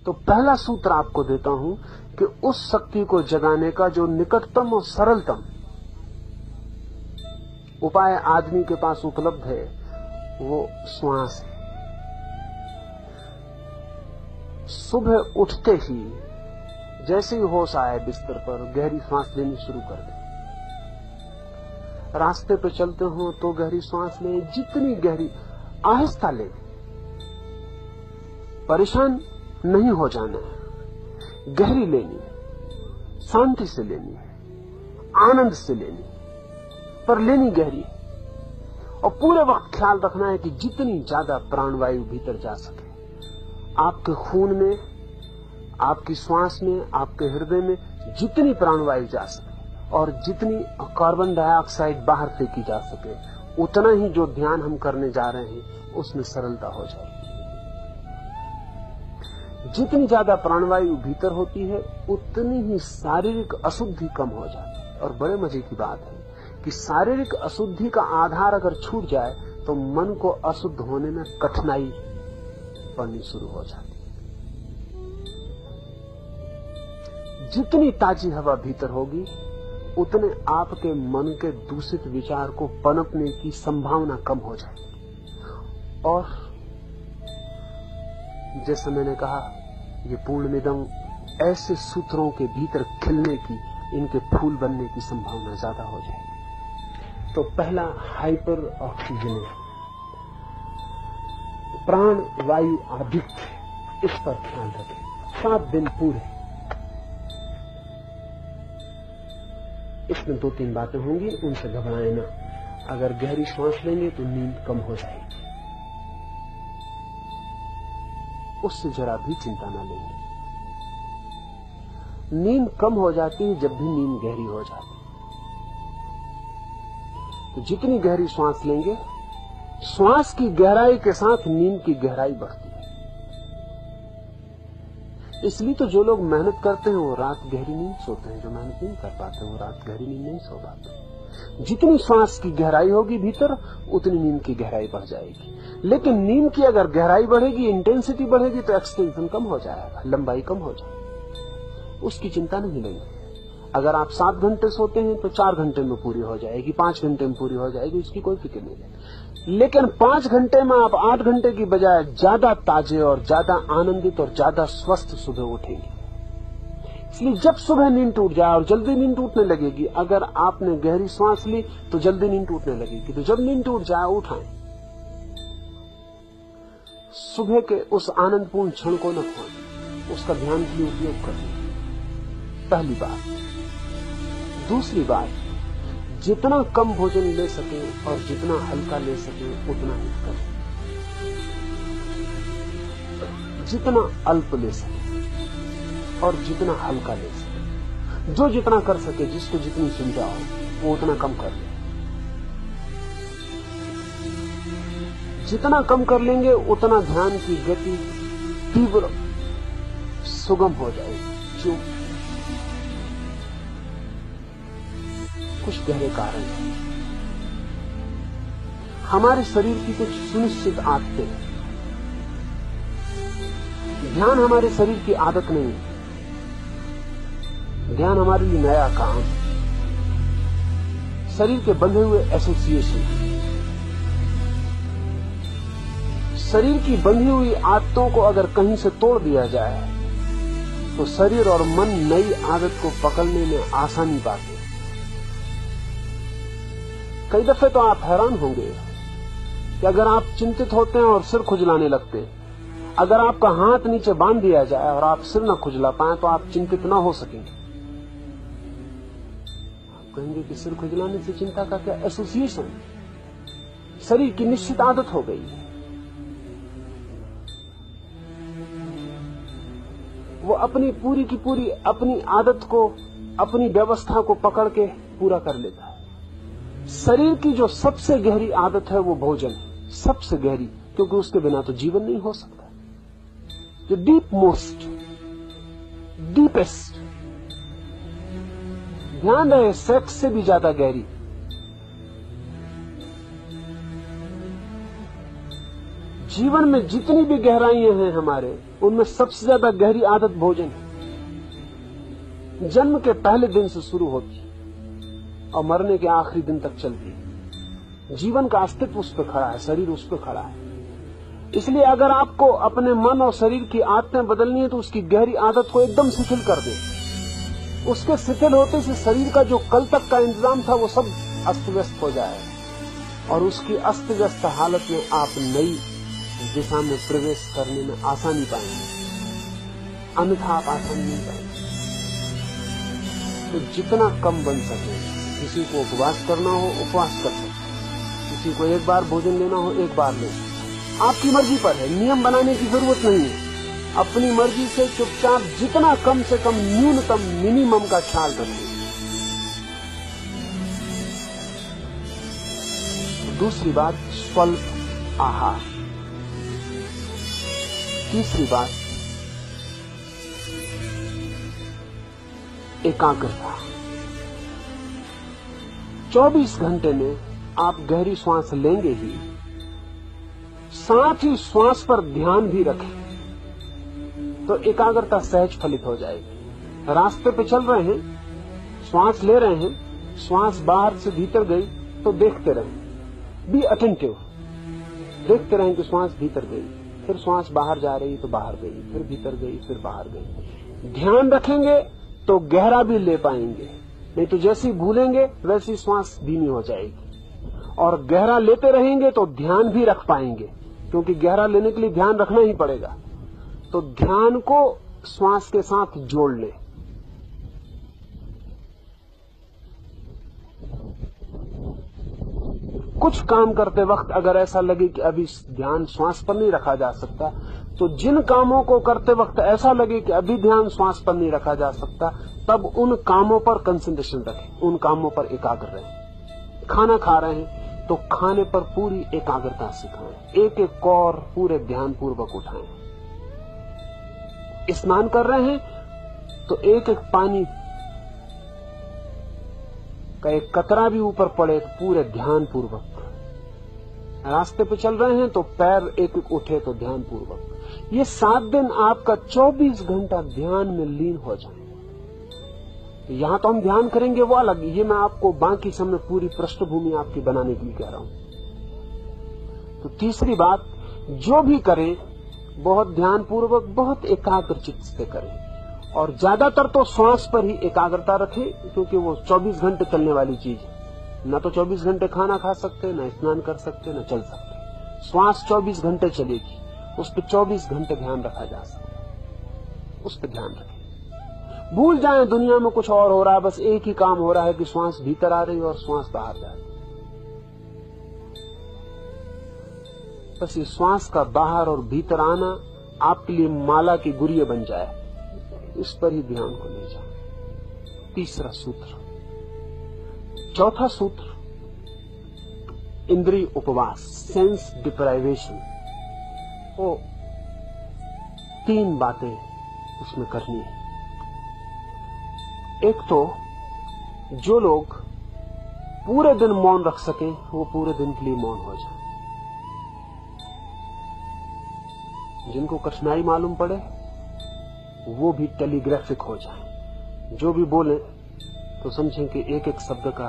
तो पहला सूत्र आपको देता हूं कि उस शक्ति को जगाने का जो निकटतम और सरलतम उपाय आदमी के पास उपलब्ध है वो श्वास है। सुबह उठते ही जैसे ही होश आए बिस्तर पर गहरी सांस लेनी शुरू कर दें। रास्ते पे चलते हो तो गहरी सांस लें, जितनी गहरी, आहिस्ता लें, परेशान नहीं हो जाना है, गहरी लेनी है, शांति से लेनी है, आनंद से लेनी है, पर लेनी गहरी है। और पूरे वक्त ख्याल रखना है कि जितनी ज्यादा प्राणवायु भीतर जा सके, आपके खून में, आपकी श्वास में, आपके हृदय में जितनी प्राणवायु जा सके और जितनी कार्बन डाइऑक्साइड बाहर फेंकी जा सके, उतना ही जो ध्यान हम करने जा रहे हैं उसमें सरलता हो जाएगी। जितनी ज्यादा प्राणवायु भीतर होती है उतनी ही शारीरिक अशुद्धि कम हो जाती है। और बड़े मजे की बात है कि शारीरिक अशुद्धि का आधार अगर छूट जाए तो मन को अशुद्ध होने में कठिनाई पड़नी शुरू हो जाती है। जितनी ताजी हवा भीतर होगी उतने आपके मन के दूषित विचार को पनपने की संभावना कम हो जाएगी। और जैसे मैंने कहा, ये पूर्णमिदं ऐसे सूत्रों के भीतर खिलने की, इनके फूल बनने की संभावना ज्यादा हो जाएगी। तो पहला हाइपर ऑक्सीजनेशन, प्राण वायु आधिक्य, इस पर ध्यान रखें। 7 दिन पूरे इसमें 2-3 बातें होंगी, उनसे घबराए ना। अगर गहरी सांस लेंगे तो नींद कम हो जाएगी, उससे जरा भी चिंता ना लेंगे। नींद कम हो जाती है जब भी नींद गहरी हो जाती है। तो जितनी गहरी सांस लेंगे, श्वास की गहराई के साथ नींद की गहराई बढ़ती है। इसलिए तो जो लोग मेहनत करते हैं वो रात गहरी नींद सोते हैं, जो मेहनत नहीं कर पाते वो रात गहरी नींद नहीं सो पाते। जितनी श्वास की गहराई होगी भीतर, उतनी नींद की गहराई बढ़ जाएगी। लेकिन नींद की अगर गहराई बढ़ेगी, इंटेंसिटी बढ़ेगी, तो एक्सटेंशन कम हो जाएगा, लंबाई कम हो जाएगी। उसकी चिंता नहीं लेंगे। अगर आप 7 घंटे सोते हैं तो 4 घंटे में पूरी हो जाएगी, 5 घंटे में पूरी हो जाएगी, उसकी कोई फिक्र नहीं है। लेकिन 5 घंटे में आप 8 घंटे की बजाय ज्यादा ताजे और ज्यादा आनंदित और ज्यादा स्वस्थ सुबह उठेंगे। इसलिए जब सुबह नींद टूट जाए, और जल्दी नींद टूटने लगेगी, अगर आपने गहरी सांस ली तो जल्दी नींद टूटने लगेगी, तो जब नींद टूट जाए उठाएं। सुबह के उस आनंदपूर्ण क्षण को न खोएं, उसका ध्यान के लिए उपयोग करें। पहली बात। दूसरी बात, जितना कम भोजन ले सके और जितना हल्का ले सके उतना ही करें। जितना अल्प ले सके और जितना हल्का ले सके, जो जितना कर सके, जिसको जितनी सुविधा हो वो उतना कम कर ले। जितना कम कर लेंगे उतना ध्यान की गति तीव्र सुगम हो जाएगी। क्यों? कुछ गहरे कारण हैं। हमारे शरीर की कुछ सुनिश्चित आदतें हैं। ध्यान हमारे शरीर की आदत नहीं है, ध्यान हमारे लिए नया काम है। शरीर के बंधे हुए एसोसिएशन, शरीर की बंधी हुई आदतों को अगर कहीं से तोड़ दिया जाए तो शरीर और मन नई आदत को पकड़ने में आसानी पाते। कई दफे तो आप हैरान होंगे कि अगर आप चिंतित होते हैं और सिर खुजलाने लगते हैं, अगर आपका हाथ नीचे बांध दिया जाए और आप सिर न खुजला पाए तो आप चिंतित न हो सकेंगे। आप कहेंगे कि सिर खुजलाने से चिंता का क्या एसोसिएशन? शरीर की निश्चित आदत हो गई है, वो अपनी पूरी की पूरी अपनी आदत को, अपनी व्यवस्था को पकड़ के पूरा कर लेता है। शरीर की जो सबसे गहरी आदत है वो भोजन है, सबसे गहरी, क्योंकि उसके बिना तो जीवन नहीं हो सकता। जो डीप मोस्ट, डीपेस्ट, ध्यान रहे, सेक्स से भी ज्यादा गहरी, जीवन में जितनी भी गहराइयां हैं हमारे, उनमें सबसे ज्यादा गहरी आदत भोजन है। जन्म के पहले दिन से शुरू होती और मरने के आखिरी दिन तक चलती है। जीवन का अस्तित्व उस पर खड़ा है, शरीर उस पर खड़ा है। इसलिए अगर आपको अपने मन और शरीर की आदतें बदलनी है तो उसकी गहरी आदत को एकदम शिथिल कर दे। उसके शिथिल होते से शरीर का जो कल तक का इंतजाम था वो सब अस्त व्यस्त हो जाए और उसकी अस्त व्यस्त हालत में आप नई दिशा में प्रवेश करने में आसानी पाएंगे, अन्यथा आप आसानी नहीं पाएंगे। तो जितना कम बन सके, किसी को उपवास करना हो उपवास कर सकते, किसी को एक बार भोजन लेना हो एक बार ले, आपकी मर्जी पर है। नियम बनाने की जरूरत नहीं है। अपनी मर्जी से चुपचाप जितना कम से कम न्यूनतम मिनिमम का ख्याल रखें। दूसरी बात स्वल्प आहार। तीसरी बात एकाग्रता। 24 घंटे में आप गहरी श्वास लेंगे ही, साथ ही श्वास पर ध्यान भी रखें तो एकाग्रता सहज फलित हो जाएगी। रास्ते पे चल रहे हैं, श्वास ले रहे हैं, श्वास बाहर से भीतर गई तो देखते रहें, बी अटेंटिव, देखते रहें कि श्वास भीतर गई, फिर श्वास बाहर जा रही तो बाहर गई, फिर भीतर गई, फिर बाहर गई। ध्यान रखेंगे तो गहरा भी ले पाएंगे, नहीं तो जैसी भूलेंगे वैसी श्वास धीमी हो जाएगी। और गहरा लेते रहेंगे तो ध्यान भी रख पाएंगे, क्योंकि गहरा लेने के लिए ध्यान रखना ही पड़ेगा। तो ध्यान को श्वास के साथ जोड़ ले। कुछ काम करते वक्त अगर ऐसा लगे कि अभी ध्यान श्वास पर नहीं रखा जा सकता, तो जिन कामों को करते वक्त ऐसा लगे कि अभी ध्यान श्वास पर नहीं रखा जा सकता, तब उन कामों पर कंसंट्रेशन रखें, उन कामों पर एकाग्र रहें। खाना खा रहे हैं तो खाने पर पूरी एकाग्रता से खाएं, एक एक कौर पूरे ध्यान पूर्वक उठाएं। स्नान कर रहे हैं तो एक एक पानी का एक कतरा भी ऊपर पड़े तो पूरे ध्यान पूर्वक। रास्ते पे चल रहे हैं तो पैर एक एक उठे तो ध्यान पूर्वक। ये 7 दिन आपका 24 घंटा ध्यान में लीन हो जाए। यहां तो हम ध्यान करेंगे वो अलग, ये मैं आपको बाकी समय पूरी पृष्ठभूमि आपकी बनाने के लिए कह रहा हूं। तो तीसरी बात, जो भी करें बहुत ध्यान पूर्वक, बहुत एकाग्र चित्त से करें, और ज्यादातर तो श्वास पर ही एकाग्रता रखें, क्योंकि वो 24 घंटे चलने वाली चीज है। न तो 24 घंटे खाना खा सकते, न स्नान कर सकते, न चल सकते। श्वास 24 घंटे चलेगी, उस पर 24 घंटे ध्यान रखा जा सकता है, उस पर ध्यान रखें। भूल जाएं दुनिया में कुछ और हो रहा है, बस एक ही काम हो रहा है कि श्वास भीतर आ रही है और श्वास बाहर जा रही है। बस ये श्वास का बाहर और भीतर आना आपके लिए माला की गुरिया बन जाए, इस पर ही ध्यान को ले जाओ। तीसरा सूत्र। चौथा सूत्र, इंद्रिय उपवास, सेंस डिप्राइवेशन। वो 3 बातें उसमें करनी है। एक तो जो लोग पूरे दिन मौन रख सकें वो पूरे दिन के लिए मौन हो जाए। जिनको कठिनाई मालूम पड़े वो भी टेलीग्राफिक हो जाए। जो भी बोले तो समझें कि एक एक शब्द का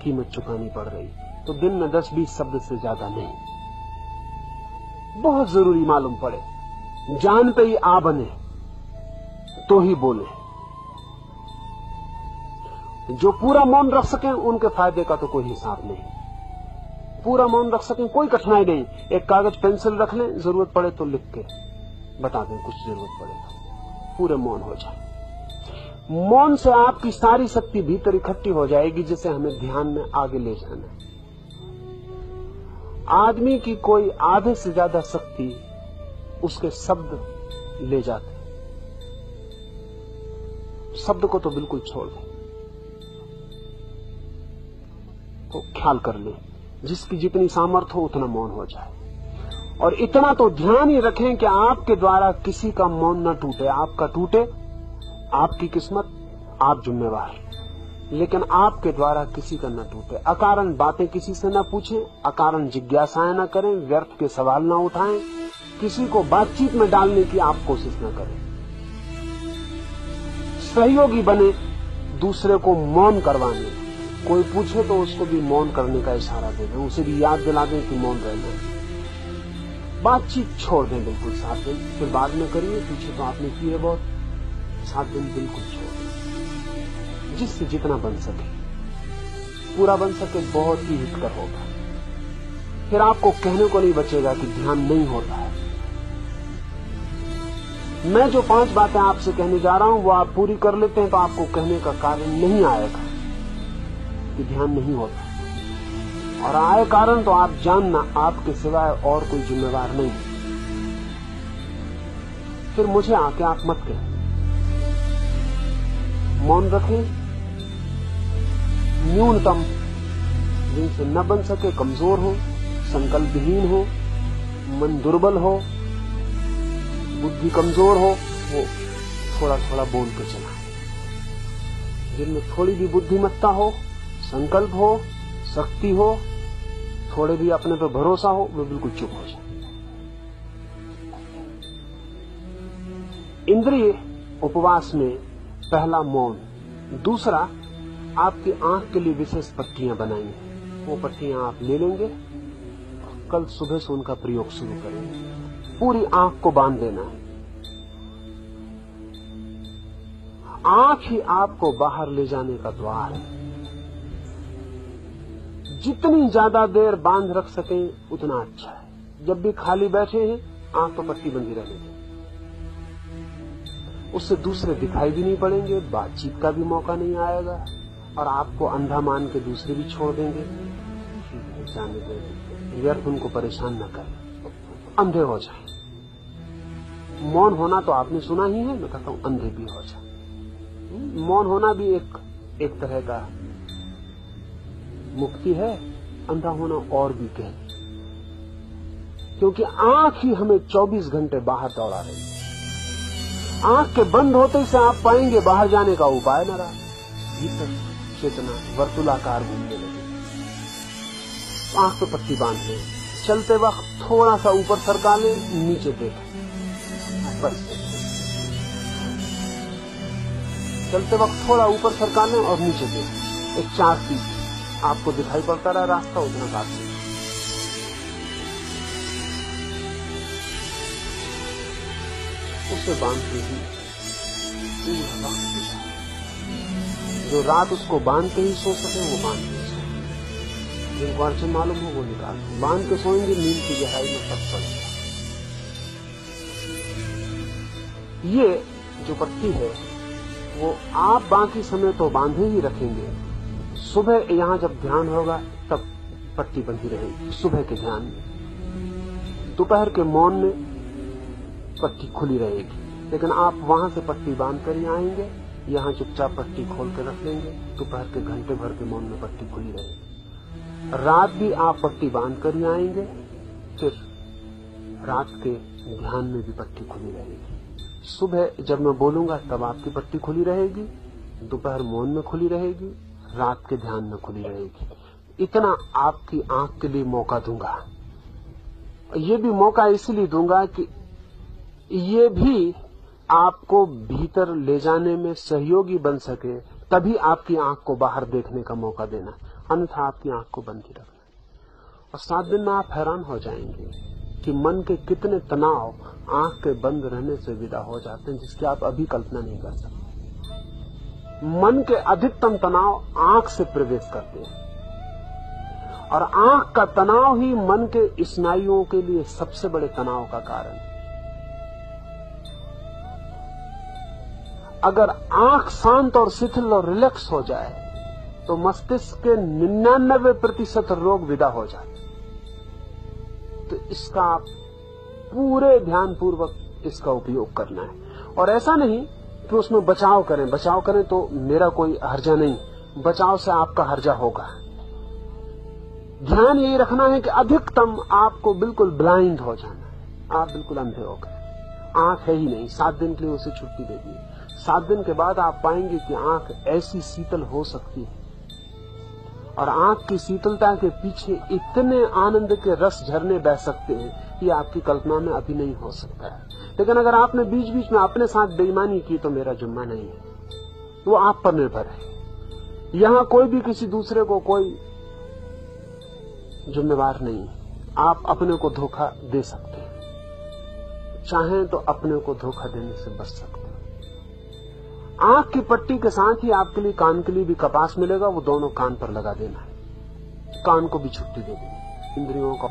कीमत चुकानी पड़ रही, तो दिन में 10-20 शब्द से ज्यादा नहीं। बहुत जरूरी मालूम पड़े, जान पे ही आ बने तो ही बोले। जो पूरा मौन रख सकें उनके फायदे का तो कोई हिसाब नहीं। पूरा मौन रख सकें, कोई कठिनाई नहीं। एक कागज पेंसिल रख लें, जरूरत पड़े तो लिख के बता दें, कुछ जरूरत पड़े तो पूरे मौन हो जाए। मौन से आपकी सारी शक्ति भीतर इकट्ठी हो जाएगी, जिसे हमें ध्यान में आगे ले जाना है। आदमी की कोई आधे से ज्यादा शक्ति उसके शब्द ले जाते। शब्द को तो बिल्कुल छोड़ दें। तो ख्याल कर ले, जिसकी जितनी सामर्थ्य हो उतना मौन हो जाए। और इतना तो ध्यान ही रखें कि आपके द्वारा किसी का मौन न टूटे। आपका टूटे, आपकी किस्मत, आप जिम्मेवार। लेकिन आपके द्वारा किसी का न टूटे। अकारण बातें किसी से न पूछें, अकारण जिज्ञासाएं न करें, व्यर्थ के सवाल न उठाएं, किसी को बातचीत में डालने की आप कोशिश न करें। सहयोगी बने दूसरे को मौन करवाने। कोई पूछे तो उसको भी मौन करने का इशारा दे दें, उसे भी याद दिला दें कि मौन रहना है। बातचीत छोड़ दें बिल्कुल 7 दिन, फिर बाद में करिए, पीछे तो आपने किए बहुत। 7 दिन बिल्कुल छोड़ दें, जिससे जितना बन सके, पूरा बन सके, बहुत ही हितकर होगा। फिर आपको कहने को नहीं बचेगा कि ध्यान नहीं होता है। मैं जो 5 बातें आपसे कहने जा रहा हूं वो आप पूरी कर लेते हैं तो आपको कहने का कारण नहीं आएगा कि ध्यान नहीं होता, और आए कारण तो आप जानना आपके सिवाय और कोई जिम्मेवार नहीं। फिर मुझे आके आप मत कहें, मौन रखें। न्यूनतम जिनसे न बन सके, कमजोर हो, संकल्पहीन हो, मन दुर्बल हो, बुद्धि कमजोर हो, वो थोड़ा थोड़ा बोल के चला। जिनमें थोड़ी भी बुद्धिमत्ता हो, संकल्प हो, शक्ति हो, थोड़े भी अपने पर भरोसा हो, वे बिल्कुल चुप हो जाए। इंद्रिय उपवास में पहला मौन, दूसरा आपकी आंख के लिए विशेष पट्टियां बनाई हैं। वो पट्टियां आप ले लेंगे और कल सुबह से उनका प्रयोग शुरू करेंगे। पूरी आंख को बांध देना है। आंख ही आपको बाहर ले जाने का द्वार है। जितनी ज्यादा देर बांध रख सकें उतना अच्छा है। जब भी खाली बैठे हैं आंख तो पट्टी बंधी रहने दें, उससे दूसरे दिखाई भी नहीं पड़ेंगे, बातचीत का भी मौका नहीं आएगा, और आपको अंधा मान के दूसरे भी छोड़ देंगे, जाने देंगे, व्यर्थ उनको परेशान न करें, अंधे हो जाए। मौन होना तो आपने सुना ही है, मैं कहता हूं अंधे भी हो जाए। मौन होना भी एक तरह का मुक्ति है, अंधा होना और भी कह, क्योंकि आंख ही हमें 24 घंटे बाहर दौड़ा रही है। आंख के बंद होते से आप पाएंगे बाहर जाने का उपाय न रहा, भीतर चेतना वर्तुलाकार घूमने लगे। आंख पे पट्टी बांध लें, चलते वक्त थोड़ा सा ऊपर सरका लें, नीचे देखें, बस चलते वक्त थोड़ा ऊपर सरका लें और नीचे देखें। एक 4 फीट आपको दिखाई पड़ता रहा रास्ता, उतना काफी। उसे बांध के ही पूरा वक्त गुजारे। जो रात उसको बांध के ही सो सके वो बांध के सोए, जिनको अड़चन मालूम हो वो निकाल बांध के सोएंगे, नींद की गहराई में फर्क पड़ेगा। ये जो पट्टी है वो आप बाकी समय तो बांधे ही रखेंगे, सुबह यहां जब ध्यान होगा तब पट्टी बंधी रहेगी। सुबह के ध्यान में, दोपहर के मौन में पट्टी खुली रहेगी, लेकिन आप वहां से पट्टी बांध कर ही आएंगे, यहां चुपचाप पट्टी खोल के रख लेंगे। दोपहर के घंटे भर के मौन में पट्टी खुली रहेगी। रात भी आप पट्टी बांध कर ही आएंगे, फिर रात के ध्यान में भी पट्टी खुली रहेगी। सुबह जब मैं बोलूंगा तब आपकी पट्टी खुली रहेगी, दोपहर मौन में खुली रहेगी, रात के ध्यान में खुली रहेगी। इतना आपकी आंख के लिए मौका दूंगा। ये भी मौका इसलिए दूंगा कि ये भी आपको भीतर ले जाने में सहयोगी बन सके, तभी आपकी आंख को बाहर देखने का मौका देना, अन्यथा आपकी आंख को बंद ही रखना। और 7 दिन में आप हैरान हो जाएंगे कि मन के कितने तनाव आंख के बंद रहने से विदा हो जाते हैं, जिसकी आप अभी कल्पना नहीं कर सकते। मन के अधिकतम तनाव आंख से प्रवेश करते हैं, और आंख का तनाव ही मन के स्नायुओं के लिए सबसे बड़े तनाव का कारण है। अगर आंख शांत और शिथिल और रिलैक्स हो जाए तो मस्तिष्क के 99% रोग विदा हो जाते। तो इसका आप पूरे ध्यान पूर्वक इसका उपयोग करना है, और ऐसा नहीं कि उसमें बचाव करें तो मेरा कोई हर्जा नहीं, बचाव से आपका हर्जा होगा। ध्यान यही रखना है कि अधिकतम आपको बिल्कुल ब्लाइंड हो जाना है, आप बिल्कुल अंधे हो गए, आंख है ही नहीं। 7 दिन के लिए उसे छुट्टी दे दी। 7 दिन के बाद आप पाएंगे कि आंख ऐसी शीतल हो सकती है, और आंख की शीतलता के पीछे इतने आनंद के रस झरने बह सकते हैं, ये आपकी कल्पना में अभी नहीं हो सकता है। लेकिन अगर आपने बीच बीच में अपने साथ बेईमानी की तो मेरा जुम्मा नहीं है, वो आप पर निर्भर है। यहां कोई भी किसी दूसरे को कोई जिम्मेवार नहीं है। आप अपने को धोखा दे सकते हैं, चाहें तो अपने को धोखा देने से बच सकते हैं। आंख की पट्टी के साथ ही आपके लिए कान के लिए भी कपास मिलेगा, वो दोनों कान पर लगा देना है, कान को भी छुट्टी दे देनी, इंद्रियों को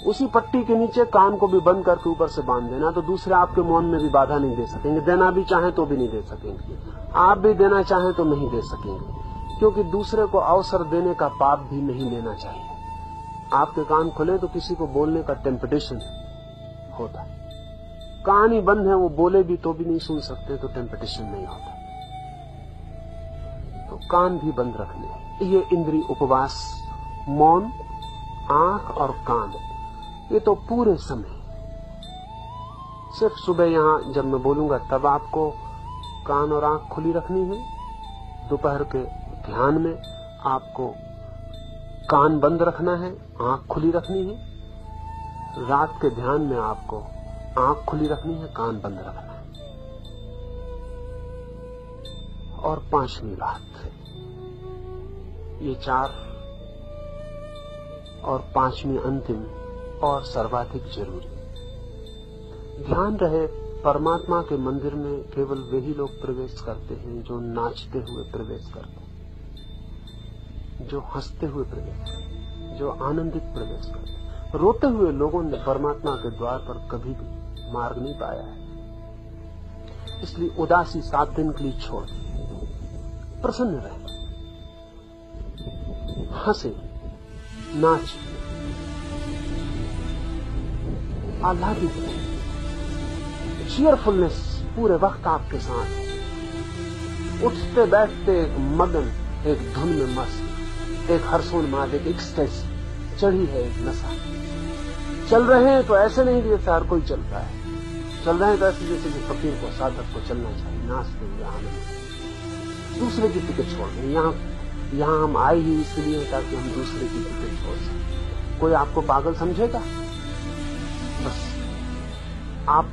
उसी पट्टी के नीचे कान को भी बंद करके ऊपर से बांध देना, तो दूसरे आपके मौन में भी बाधा नहीं दे सकेंगे। देना भी चाहें तो भी नहीं दे सकेंगे, आप भी देना चाहें तो नहीं दे सकेंगे, क्योंकि दूसरे को अवसर देने का पाप भी नहीं लेना चाहिए। आपके कान खुले तो किसी को बोलने का टेम्पटेशन होता है, कान ही बंद है, वो बोले भी तो भी नहीं सुन सकते, तो टेम्पटेशन नहीं होता। तो कान भी बंद रखने, ये इंद्रिय उपवास, मौन, आंख और कान, ये तो पूरे समय, सिर्फ सुबह यहां जब मैं बोलूंगा तब आपको कान और आंख खुली रखनी है। दोपहर के ध्यान में आपको कान बंद रखना है, आंख खुली रखनी है। रात के ध्यान में आपको आंख खुली रखनी है, कान बंद रखना है। और 5वीं बात, ये 4 और 5वीं अंतिम और सर्वाधिक जरूरी, ध्यान रहे परमात्मा के मंदिर में केवल वही लोग प्रवेश करते हैं जो नाचते हुए प्रवेश करते हैं, जो हंसते हुए प्रवेश करते हैं, जो आनंदित प्रवेश करते हैं। रोते हुए लोगों ने परमात्मा के द्वार पर कभी भी मार्ग नहीं पाया है। इसलिए उदासी 7 दिन के लिए छोड़, प्रसन्न रहे, हंसे, नाचे, आह्लादित रहे, चीयरफुलनेस पूरे वक्त आपके साथ, उठते बैठते एक मगन, एक धुन में मस्त, एक हर्षोन्माद, एक एक्सटेसी चढ़ी है, एक नशा। चल रहे हैं तो ऐसे नहीं जैसे हर कोई चलता है, चल रहे हैं तो ऐसे जैसे कि फकीर को, साधक को चलना चाहिए, नाचते हुए आनंद। दूसरे की फिक्र छोड़ दें। यहाँ हम आए ही इसलिए ताकि हम दूसरे की फिक्र छोड़ सकें। कोई आपको पागल समझेगा? बस आप